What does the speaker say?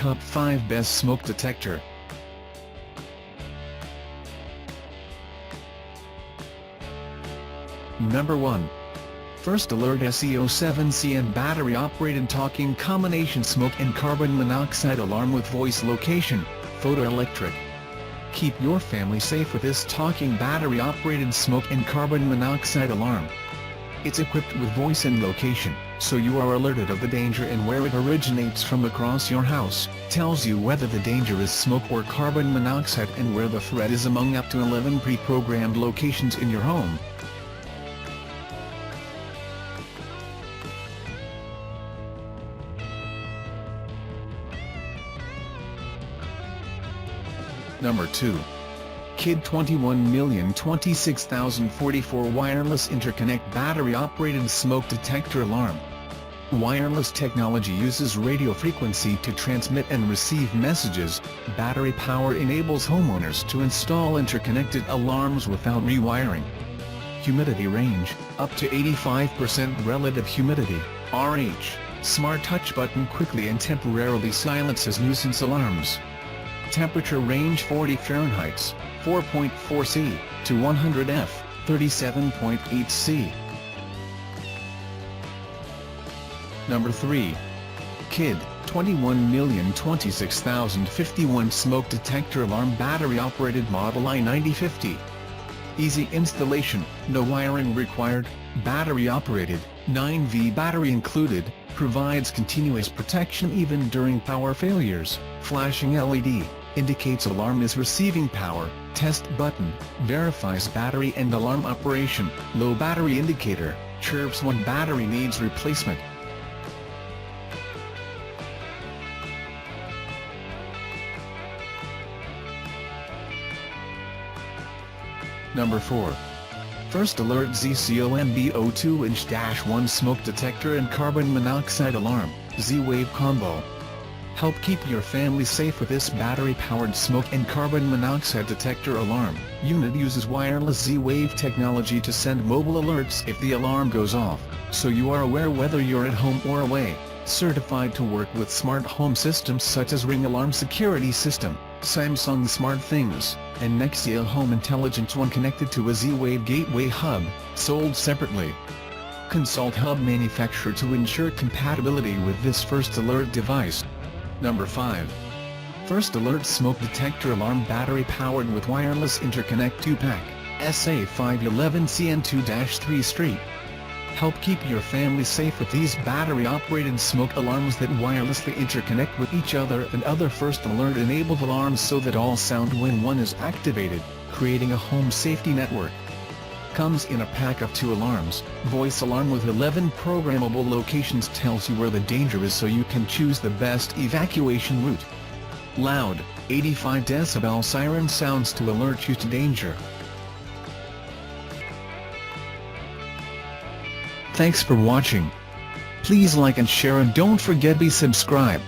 Top 5 Best Smoke Detector. Number 1. First Alert SEO7CN battery-operated talking combination smoke and carbon monoxide alarm with voice location, photoelectric. Keep your family safe with this talking battery-operated smoke and carbon monoxide alarm. It's equipped with voice and location, so you are alerted of the danger and where it originates from across your house, tells you whether the danger is smoke or carbon monoxide and where the threat is among up to 11 pre-programmed locations in your home. Number 2. Kidde 21026044 Wireless Interconnect Battery-Operated Smoke Detector Alarm. Wireless technology uses radio frequency to transmit and receive messages. Battery power enables homeowners to install interconnected alarms without rewiring. Humidity range, up to 85% relative humidity, RH. Smart touch button quickly and temporarily silences nuisance alarms. Temperature range 40 Fahrenheit, 4.4 C, to 100 F, 37.8 C. Number 3. Kidde 21026051 Smoke Detector Alarm Battery-Operated Model I9050. Easy installation, no wiring required, battery-operated, 9V battery included, provides continuous protection even during power failures. Flashing LED indicates alarm is receiving power. Test button verifies battery and alarm operation. Low battery indicator chirps when battery needs replacement. Number 4. First Alert ZCOMBO 2-inch-1 Smoke Detector and Carbon Monoxide Alarm, ZCOMBO. Help keep your family safe with this battery-powered smoke and carbon monoxide detector alarm. Unit uses wireless Z-Wave technology to send mobile alerts if the alarm goes off, so you are aware whether you're at home or away. Certified to work with smart home systems such as Ring Alarm Security System, Samsung SmartThings, and Nexia Home Intelligence when connected to a Z-Wave gateway hub, sold separately. Consult hub manufacturer to ensure compatibility with this First Alert device. Number 5. First Alert Smoke Detector Alarm Battery Powered with Wireless Interconnect 2-Pack, SA511CN2-3 Street. Help keep your family safe with these battery-operated smoke alarms that wirelessly interconnect with each other and other First Alert-enabled alarms so that all sound when one is activated, creating a home safety network. Comes in a pack of 2 alarms. Voice alarm with 11 programmable locations tells you where the danger is so you can choose the best evacuation route. Loud, 85 decibel siren sounds to alert you to danger. Thanks for watching. Please like and share and don't forget to subscribe.